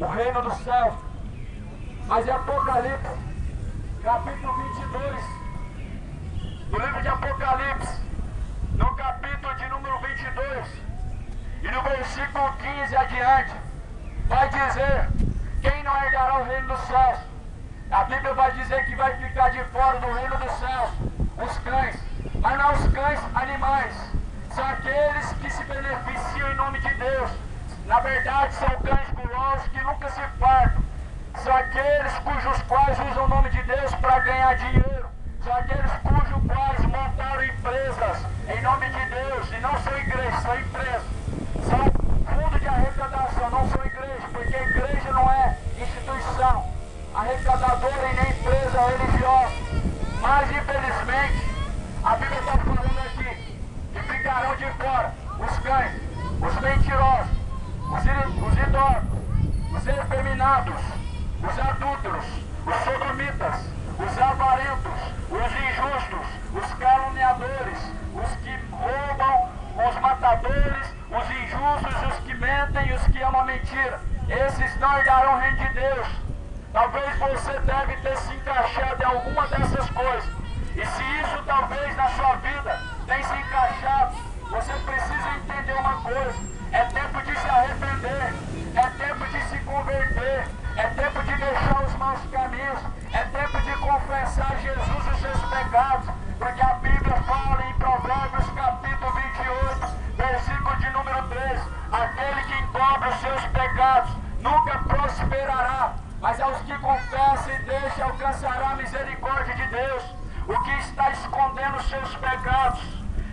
o reino dos céus. Mas em Apocalipse, capítulo 22, do livro de Apocalipse, no capítulo de número 22, e no versículo 15 adiante, vai dizer: quem não herdará o reino dos céus? A Bíblia vai dizer que vai ficar de fora do reino dos céus os cães, mas não os cães animais, são aqueles que se beneficiam em nome de Deus. Na verdade, são cães gulosos que nunca se fartam, são aqueles cujos quais usam o nome de Deus para ganhar dinheiro, são aqueles cujos quais montaram empresas em nome de Deus, e não são igrejas, são empresas, são fundo de arrecadação, não são igrejas, porque a igreja não é instituição arrecadadora e nem empresa religiosa. Mas infelizmente a Bíblia está falando aqui que ficarão de fora os cães, os mentirosos, os idólatras, os efeminados, os adúlteros, os sodomitas, os avarentos, os injustos, os caluniadores, os que roubam, os matadores, os injustos, os que mentem e os que amam a mentira. Esses não herdarão o reino de Deus. Talvez você deve ter se encaixado em alguma dessas coisas. E se isso talvez na sua vida tem se encaixado, você precisa entender uma coisa: é tempo de se arrepender, é tempo de se converter, é tempo de deixar os maus caminhos, é tempo de confessar a Jesus os seus pecados, porque a Bíblia fala em Provérbios capítulo 28, versículo de número 13: aquele que encobre os seus pecados nunca prosperará, mas aos que confessam e deixam alcançará a misericórdia de Deus. O que está escondendo os seus pecados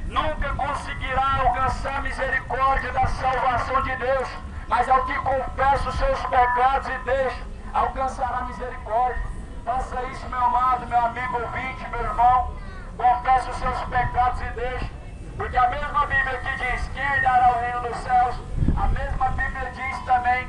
nunca conseguirá alcançar a misericórdia da salvação de Deus, mas ao que confessa os seus pecados e deixa, alcançará a misericórdia. Faça isso, meu amado, meu amigo ouvinte, meu irmão. Confesse os seus pecados e deixa, porque a mesma Bíblia que diz quem herdará o reino dos céus, a mesma Bíblia diz também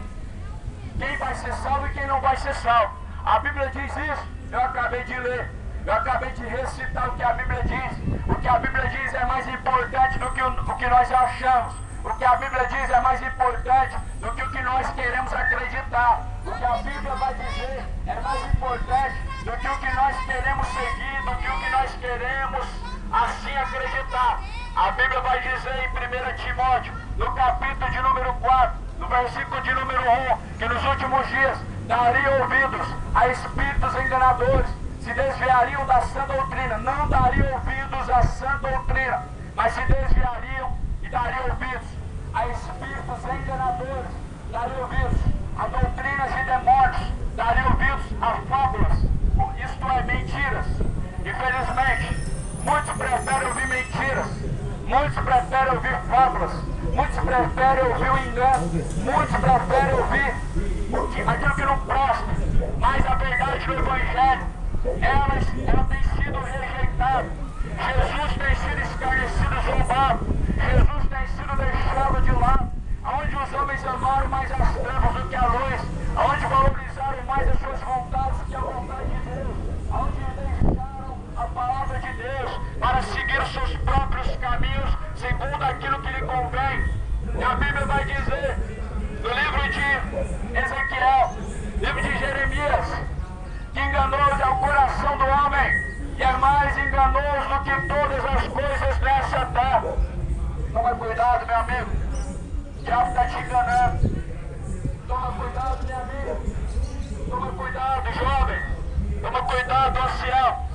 quem vai ser salvo e quem não vai ser salvo. A Bíblia diz isso, eu acabei de ler, eu acabei de recitar o que a Bíblia diz. O que a Bíblia diz é mais importante do que o que nós achamos. O que a Bíblia diz é mais importante do que o que nós queremos acreditar. O que a Bíblia vai dizer é mais importante do que o que nós queremos seguir, do que o que nós queremos assim acreditar. A Bíblia vai dizer em 1 Timóteo, no capítulo de número 4, no versículo de número 1, que nos últimos dias daria ouvidos a espíritos enganadores, se desviariam da sã doutrina. Não dariam ouvidos à sã doutrina, mas se desviariam e dariam ouvidos a espíritos enganadores, dariam ouvidos a doutrinas de demônios, dariam ouvidos a fábulas, isto é, mentiras. Infelizmente, muitos preferem ouvir mentiras, muitos preferem ouvir fábulas, muitos preferem ouvir o engano, muitos preferem ouvir aquilo que não presta, mas a verdade do Evangelho, ela tem sido rejeitada. Jesus tem sido escarnecido, zombado, Jesus tem sido deixado de lado. Onde os homens amaram mais as trevas do que a luz, onde valorizaram mais as suas vontades do que a vontade de Deus, onde deixaram a palavra de Deus para seguir os seus próprios caminhos segundo aquilo que lhe convém. E a Bíblia vai dizer no livro de Ezequiel, livro de Jeremias, que enganoso é o coração do homem, e é mais enganoso do que todas as coisas dessa terra. Toma cuidado, meu amigo, o diabo está te enganando. Toma cuidado, minha amiga, toma cuidado, jovem, toma cuidado, ancião.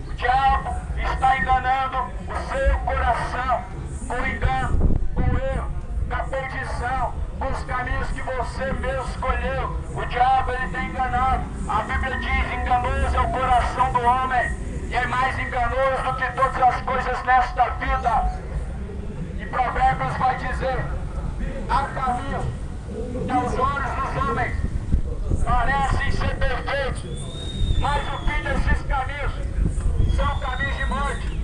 O diabo está enganando o seu coração com engano, com erro, com a perdição, com os caminhos que você mesmo escolheu. O diabo, ele tem enganado. A Bíblia diz: enganoso é o coração do homem, e é mais enganoso do que todas as coisas nesta vida. E Provérbios vai dizer: há caminhos que aos olhos dos homens parecem ser perfeitos, mas o fim desses caminhos são caminhos de morte.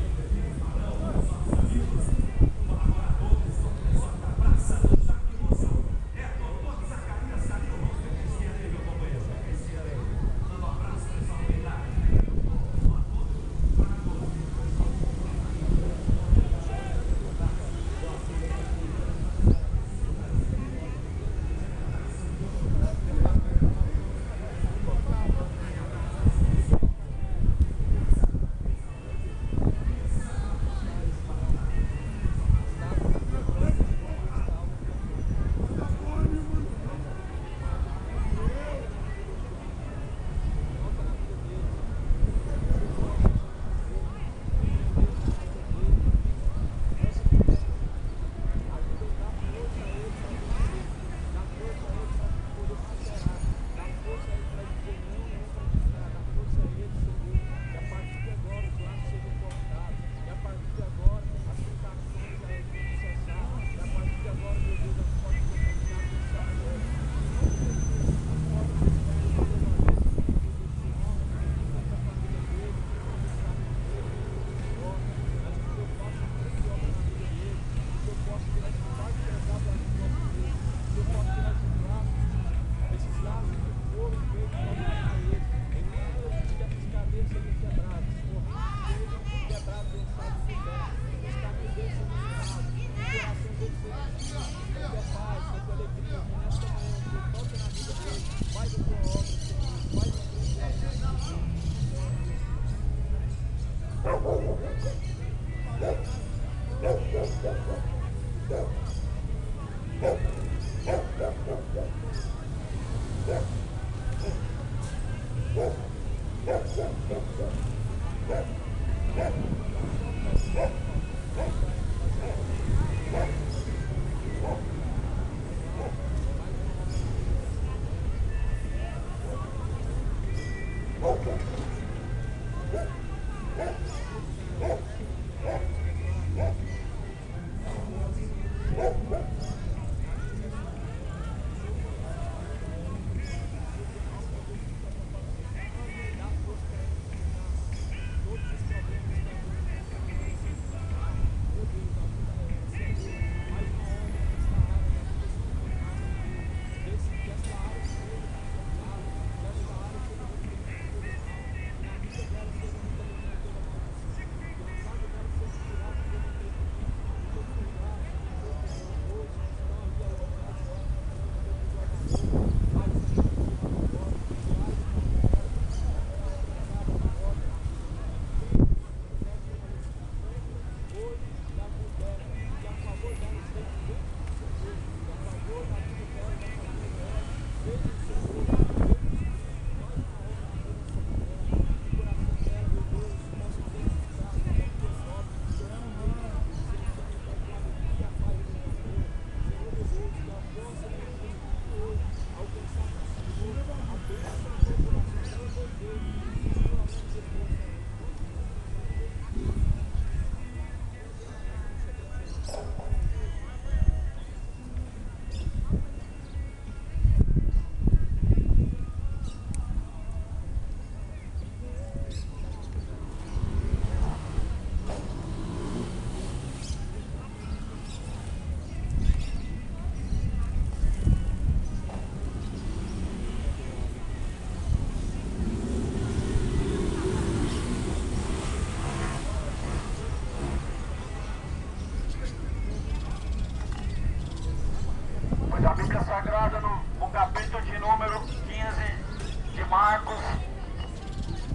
No capítulo de número 15 de Marcos,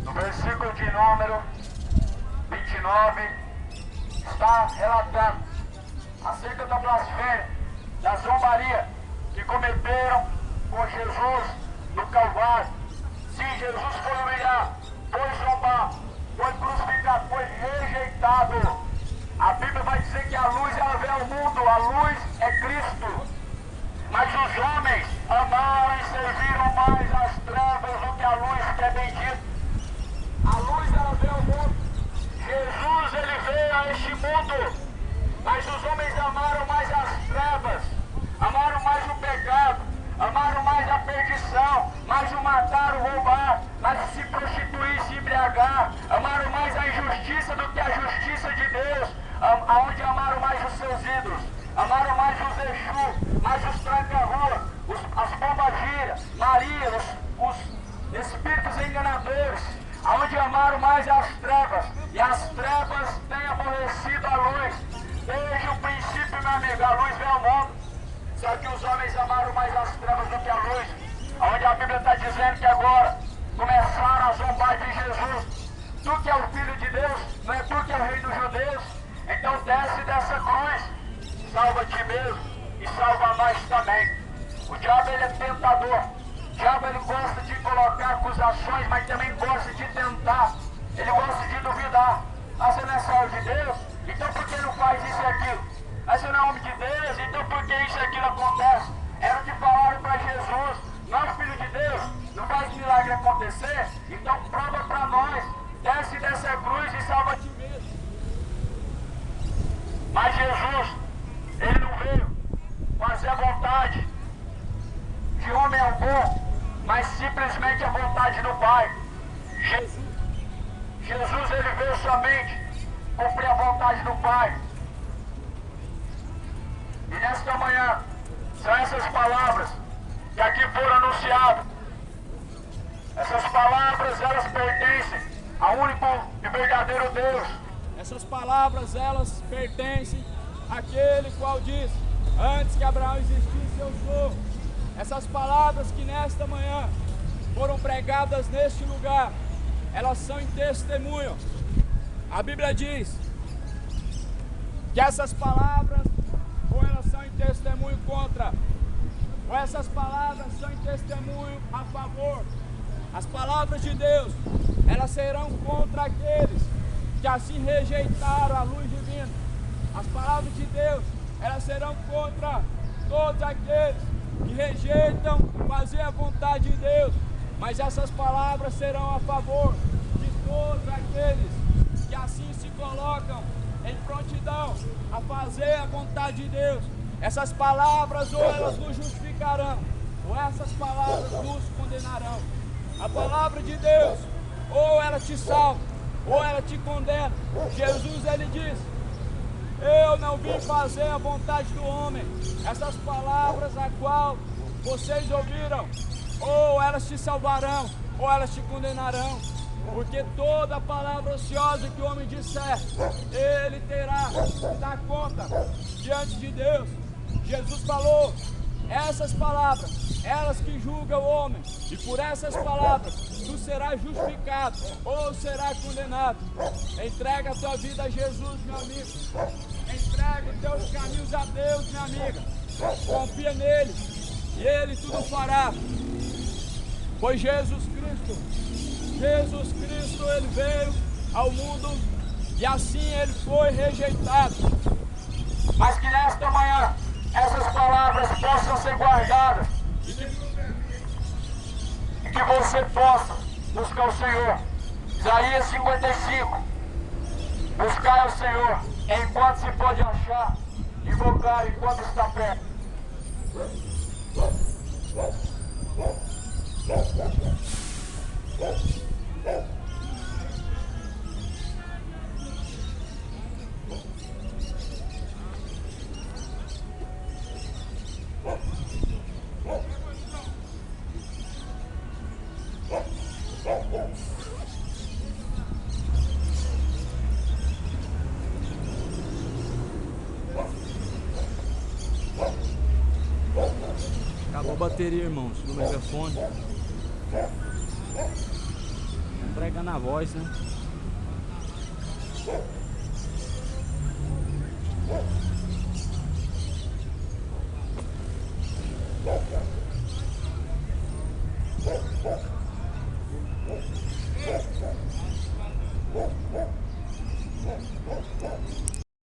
no versículo de número 29, está relatando acerca da blasfêmia, da zombaria que cometeram com Jesus no Calvário. Sim, Jesus foi humilhado, foi zombado, foi crucificado, foi rejeitado. A Bíblia vai dizer que a luz ela veio ao mundo, a luz é Cristo. Mas os homens amaram e serviram mais as trevas do que a luz, que é bendita. A luz ela veio ao mundo. Jesus ele veio a este mundo. Mas os homens amaram mais as trevas, amaram mais o pecado, amaram mais a perdição, mais o matar, o roubar, mais o se prostituir, se embriagar, amaram mais a injustiça do que a justiça de Deus, aonde amaram mais os seus ídolos, amaram mais os Exu, mais os tranca-rua, as pombagiras, Maria, os espíritos enganadores, aonde amaram mais as trevas, e as trevas têm aborrecido a luz. Desde o princípio, meu amigo, a luz veio ao mundo. Só que os homens amaram mais as trevas do que a luz. Onde a Bíblia está dizendo que agora começaram a zombar de Jesus. Tu que é o Filho de Deus, não é tu que é o Rei dos Judeus? Então desce dessa cruz, salva ti mesmo e salva nós também. O diabo ele é tentador. O diabo ele gosta de colocar acusações, mas também gosta de tentar. Ele gosta de duvidar. Ah, você não é salvo de Deus? Então por que não faz isso e aquilo? Ah, você não é homem de Deus? Então por que isso e aquilo acontece? Era o que falaram para Jesus. Não é Filho de Deus? Não faz milagre acontecer? Então prova para nós. Desce dessa cruz e salva ti mesmo. Mas Jesus, ele não veio fazer a vontade de homem algum, mas simplesmente a vontade do Pai. Jesus ele veio somente cumprir a vontade do Pai. E nesta manhã, são essas palavras que aqui foram anunciadas. Essas palavras, elas pertencem ao único e verdadeiro Deus. Essas palavras, elas pertencem àquele qual diz: antes que Abraão existisse, eu sou. Essas palavras que nesta manhã foram pregadas neste lugar, elas são em testemunho. A Bíblia diz que essas palavras, ou elas são em testemunho contra, ou essas palavras são em testemunho favor. As palavras de Deus, elas serão contra aqueles que assim rejeitaram a luz divina. As palavras de Deus, elas serão contra todos aqueles que rejeitam fazer a vontade de Deus. Mas essas palavras serão a favor de todos aqueles que assim se colocam em prontidão a fazer a vontade de Deus. Essas palavras ou elas nos justificarão, ou essas palavras nos condenarão. A palavra de Deus, ou ela te salva, ou ela te condena. Jesus, ele diz: eu não vim fazer a vontade do homem. Essas palavras a qual vocês ouviram, ou elas te salvarão, ou elas te condenarão. Porque toda palavra ociosa que o homem disser, ele terá que dar conta diante de Deus. Jesus falou: essas palavras, elas que julgam o homem, e por essas palavras tu serás justificado ou serás condenado. Entrega a tua vida a Jesus, meu amigo. Entrega os teus caminhos a Deus, minha amiga. Confia nele e ele tudo fará. Pois Jesus Cristo, ele veio ao mundo e assim ele foi rejeitado. Mas que nesta manhã essas palavras possam ser guardadas e que você possa buscar o Senhor. Isaías 55. Buscar o Senhor enquanto se pode achar, invocar enquanto está perto. Acabou a bateria, irmãos, do megafone. Prega na voz, né?